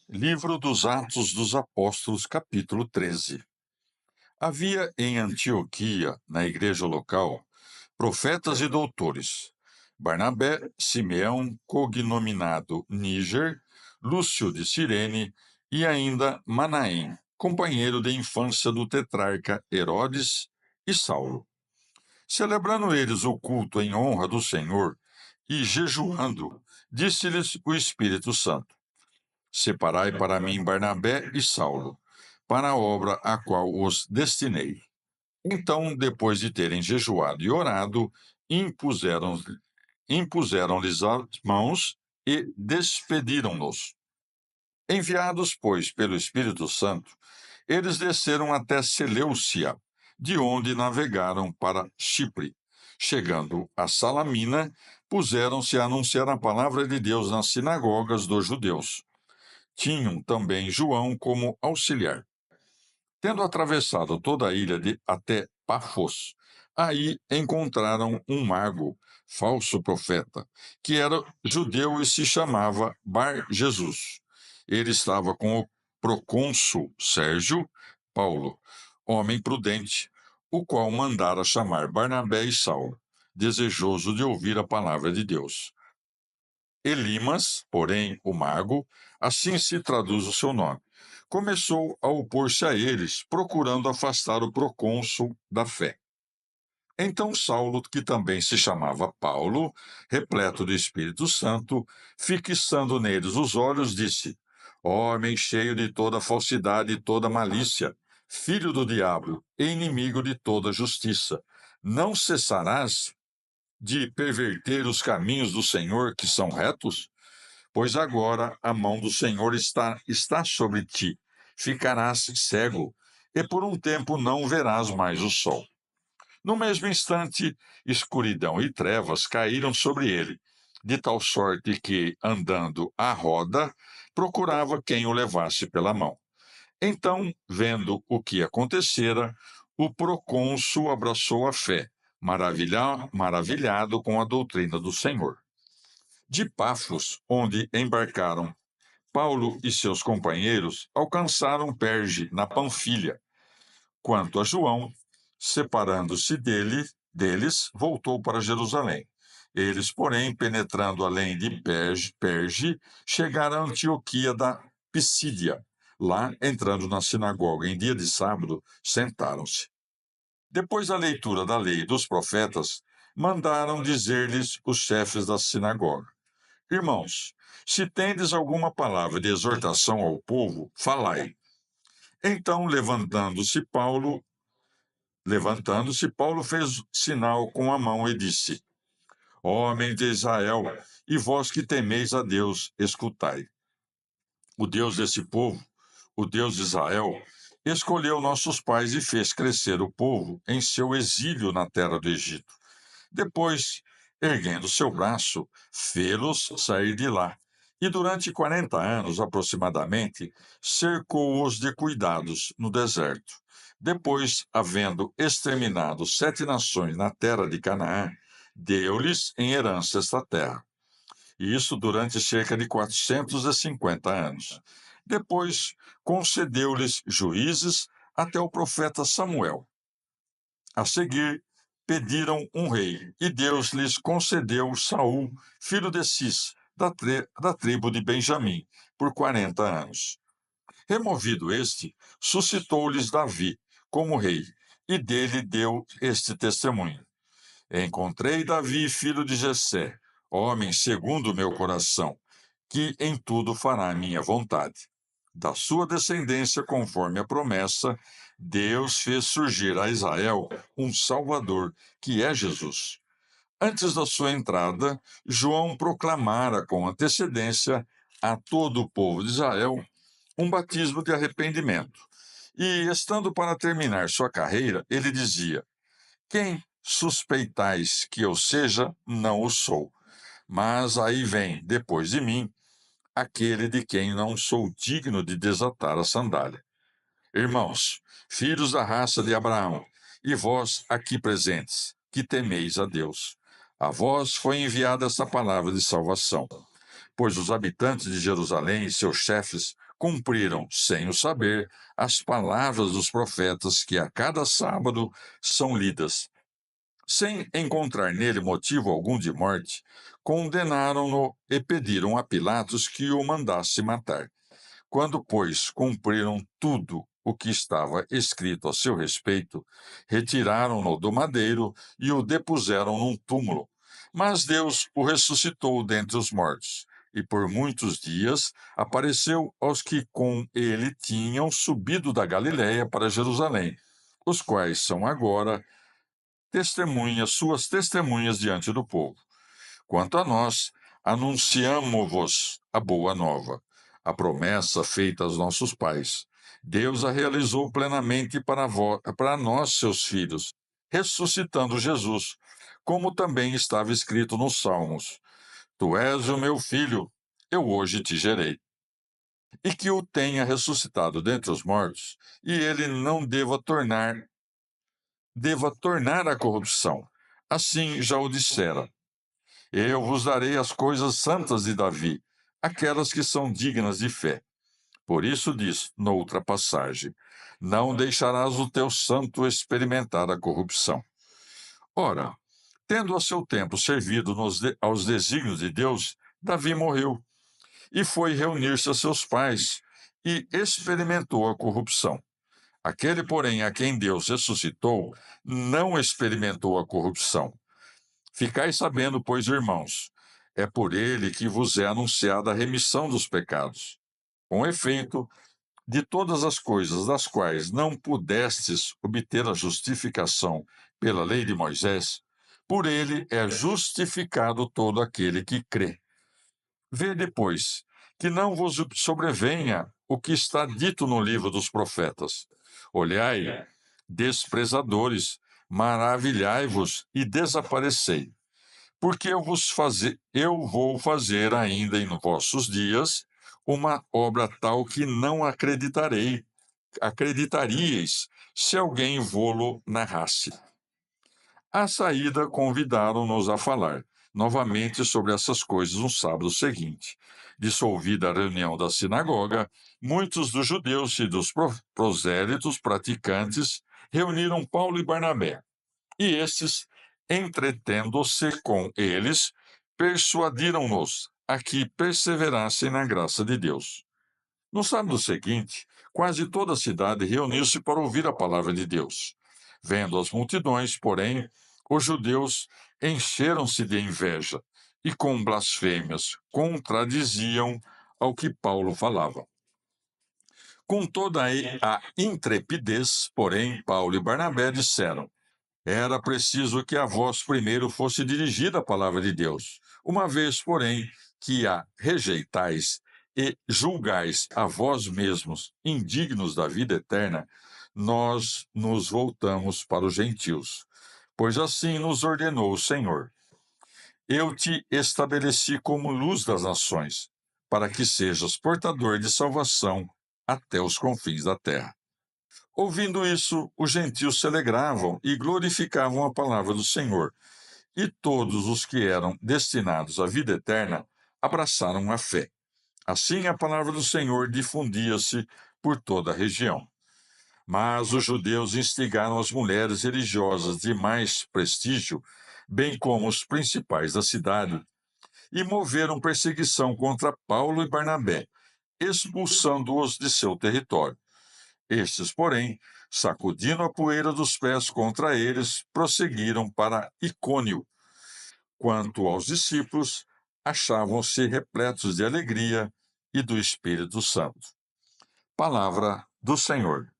Livro dos Atos dos Apóstolos, capítulo 13. Havia em Antioquia, na igreja local, profetas e doutores: Barnabé, Simeão, cognominado Níger, Lúcio de Cirene e ainda Manaém, companheiro de infância do tetrarca Herodes, e Saulo. Celebrando eles o culto em honra do Senhor e jejuando, disse-lhes o Espírito Santo: Separai para mim Barnabé e Saulo, para a obra a qual os destinei. Então, depois de terem jejuado e orado, impuseram- impuseram-lhes as mãos e despediram-nos. Enviados, pois, pelo Espírito Santo, eles desceram até Seleucia, de onde navegaram para Chipre. Chegando a Salamina, puseram-se a anunciar a palavra de Deus nas sinagogas dos judeus. Tinham também João como auxiliar. Tendo atravessado toda a ilha até Pafos, aí encontraram um mago, falso profeta, que era judeu e se chamava Bar Jesus. Ele estava com o procônsul Sérgio Paulo, homem prudente, o qual mandara chamar Barnabé e Saulo, desejoso de ouvir a palavra de Deus. Elimas, porém, o mago, assim se traduz o seu nome, começou a opor-se a eles, procurando afastar o procônsul da fé. Então Saulo, que também se chamava Paulo, repleto do Espírito Santo, fixando neles os olhos, disse: Homem cheio de toda falsidade e toda malícia, filho do diabo e inimigo de toda justiça, não cessarás de perverter os caminhos do Senhor que são retos? Pois agora a mão do Senhor está sobre ti. Ficarás cego, e por um tempo não verás mais o sol. No mesmo instante, escuridão e trevas caíram sobre ele, de tal sorte que, andando à roda, procurava quem o levasse pela mão. Então, vendo o que acontecera, o procônsul abraçou a fé, maravilhado com a doutrina do Senhor. De Pafos, onde embarcaram Paulo e seus companheiros, alcançaram Perge, na Panfilha. Quanto a João, separando-se deles, voltou para Jerusalém. Eles, porém, penetrando além de Perge, chegaram a Antioquia da Pisídia. Lá, entrando na sinagoga em dia de sábado, sentaram-se. Depois da leitura da lei e dos profetas, mandaram dizer-lhes os chefes da sinagoga: Irmãos, se tendes alguma palavra de exortação ao povo, falai. Então, Paulo fez sinal com a mão e disse: Homens de Israel, e vós que temeis a Deus, escutai. O Deus desse povo, o Deus de Israel, escolheu nossos pais e fez crescer o povo em seu exílio na terra do Egito. Depois, erguendo seu braço, fê-los sair de lá. E durante 40 anos aproximadamente, cercou-os de cuidados no deserto. Depois, havendo exterminado 7 nações na terra de Canaã, deu-lhes em herança esta terra. E isso durante cerca de 450 anos. Depois, concedeu-lhes juízes até o profeta Samuel. A seguir, pediram um rei, e Deus lhes concedeu Saul, filho de Cis, da tribo de Benjamim, por 40 anos. Removido este, suscitou-lhes Davi como rei, e dele deu este testemunho: Encontrei Davi, filho de Jessé, homem segundo o meu coração, que em tudo fará a minha vontade. Da sua descendência, conforme a promessa, Deus fez surgir a Israel um Salvador, que é Jesus. Antes da sua entrada, João proclamara com antecedência a todo o povo de Israel um batismo de arrependimento. E, estando para terminar sua carreira, ele dizia: Quem suspeitais que eu seja, não o sou. Mas aí vem, depois de mim, aquele de quem não sou digno de desatar a sandália. Irmãos, filhos da raça de Abraão, e vós aqui presentes, que temeis a Deus, a vós foi enviada esta palavra de salvação, pois os habitantes de Jerusalém e seus chefes cumpriram, sem o saber, as palavras dos profetas que a cada sábado são lidas. Sem encontrar nele motivo algum de morte, condenaram-no e pediram a Pilatos que o mandasse matar. Quando, pois, cumpriram tudo o que estava escrito a seu respeito, retiraram-no do madeiro e o depuseram num túmulo. Mas Deus o ressuscitou dentre os mortos, e por muitos dias apareceu aos que com ele tinham subido da Galiléia para Jerusalém, os quais são agora suas testemunhas diante do povo. Quanto a nós, anunciamo-vos a boa nova, a promessa feita aos nossos pais. Deus a realizou plenamente para nós, seus filhos, ressuscitando Jesus, como também estava escrito nos Salmos: Tu és o meu filho, eu hoje te gerei. E que o tenha ressuscitado dentre os mortos, e ele não deva tornar à corrupção. Assim já o dissera. Eu vos darei as coisas santas de Davi, aquelas que são dignas de fé. Por isso diz, noutra passagem: Não deixarás o teu santo experimentar a corrupção. Ora, tendo a seu tempo servido aos desígnios de Deus, Davi morreu e foi reunir-se a seus pais e experimentou a corrupção. Aquele, porém, a quem Deus ressuscitou, não experimentou a corrupção. Ficai sabendo, pois, irmãos, é por ele que vos é anunciada a remissão dos pecados. Com efeito, de todas as coisas das quais não pudestes obter a justificação pela lei de Moisés, por ele é justificado todo aquele que crê. Vede, pois, que não vos sobrevenha o que está dito no livro dos profetas. Olhai, desprezadores, maravilhai-vos e desaparecei. Porque eu vou fazer ainda em vossos dias uma obra tal que não acreditaríeis se alguém vô-lo narrasse. À saída, convidaram-nos a falar novamente sobre essas coisas no sábado seguinte. Dissolvida a reunião da sinagoga, muitos dos judeus e dos prosélitos praticantes reuniram Paulo e Barnabé. E estes, entretendo-se com eles, persuadiram-nos a que perseverassem na graça de Deus. No sábado seguinte, quase toda a cidade reuniu-se para ouvir a palavra de Deus. Vendo as multidões, porém, os judeus encheram-se de inveja e, com blasfêmias, contradiziam ao que Paulo falava. Com toda a intrepidez, porém, Paulo e Barnabé disseram: Era preciso que a vós primeiro fosse dirigida a palavra de Deus. Uma vez, porém, que a rejeitais e julgais a vós mesmos indignos da vida eterna, nós nos voltamos para os gentios. Pois assim nos ordenou o Senhor: Eu te estabeleci como luz das nações, para que sejas portador de salvação até os confins da terra. Ouvindo isso, os gentios se alegravam e glorificavam a palavra do Senhor, e todos os que eram destinados à vida eterna abraçaram a fé. Assim, a palavra do Senhor difundia-se por toda a região. Mas os judeus instigaram as mulheres religiosas de mais prestígio, bem como os principais da cidade, e moveram perseguição contra Paulo e Barnabé, expulsando-os de seu território. Estes, porém, sacudindo a poeira dos pés contra eles, prosseguiram para Icônio. Quanto aos discípulos, achavam-se repletos de alegria e do Espírito Santo. Palavra do Senhor.